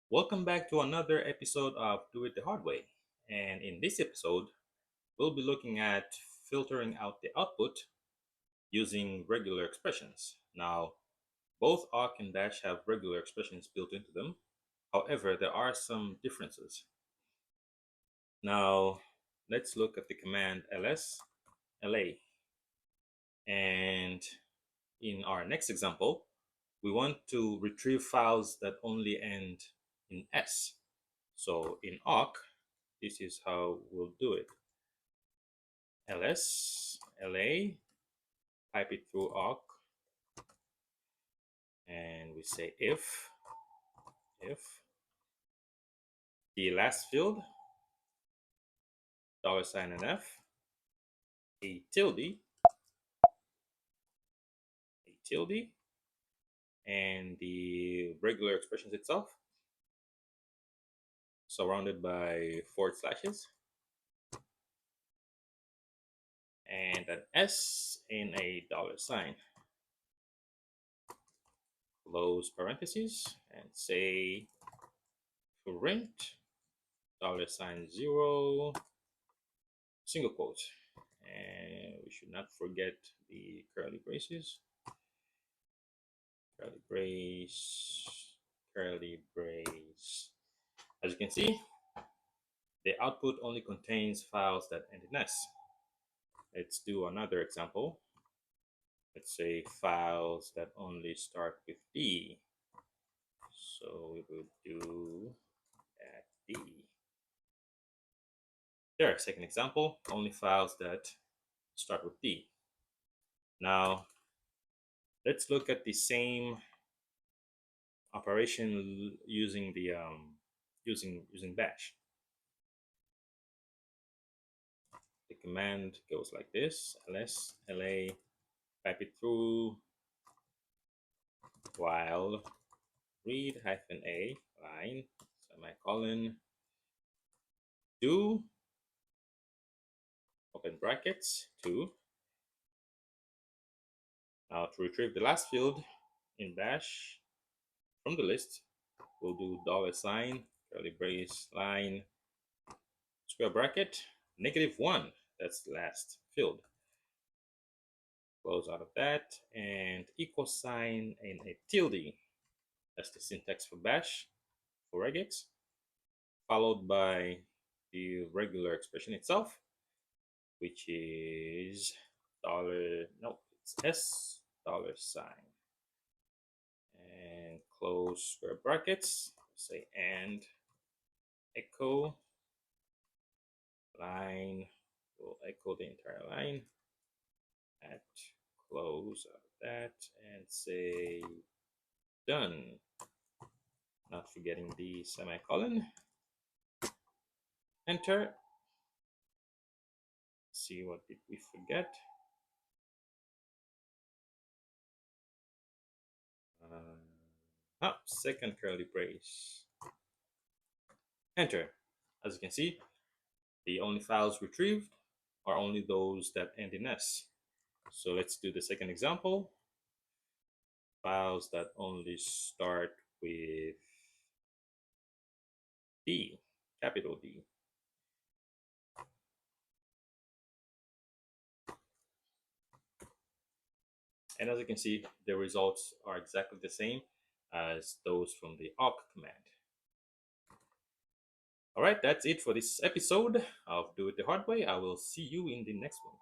Welcome back to another episode of Do It the Hard Way. And in this episode, we'll be looking at filtering out the output using regular expressions. Now, both awk and dash have regular expressions built into them. However, there are some differences. Now, let's look at the command ls la. And in our next example, we want to retrieve files that only end in s. So in awk, this is how we'll do it. ls la, pipe it through awk, and we say if the last field $nf a tilde and the regular expressions itself surrounded by forward slashes and an s in a $, close parentheses, and say print $0 single quote, and we should not forget the curly braces, curly brace, curly brace. As you can see, the output only contains files that end in s. Let's do another example. Let's say files that only start with d. So we will do at d. There, second example, only files that start with d. Now, let's look at the same operation using the using bash. The command goes like this: ls la, pipe it through while read -a line semicolon do open brackets 2. Now to retrieve the last field in bash from the list, we'll do $, curly brace line, square bracket, -1. That's the last field. Close out of that, and equal sign and a tilde. That's the syntax for bash, for regex, followed by the regular expression itself, which is it's s $, and close square brackets, say and echo line, will echo the entire line at close of that and say done, not forgetting the semicolon. Enter. See, what did we forget? Second curly brace. Enter. As you can see, the only files retrieved are only those that end in s. So let's do the second example. Files that only start with D, capital D. And as you can see, the results are exactly the same as those from the awk command. All right, that's it for this episode of Do It the Hard Way. I will see you in the next one.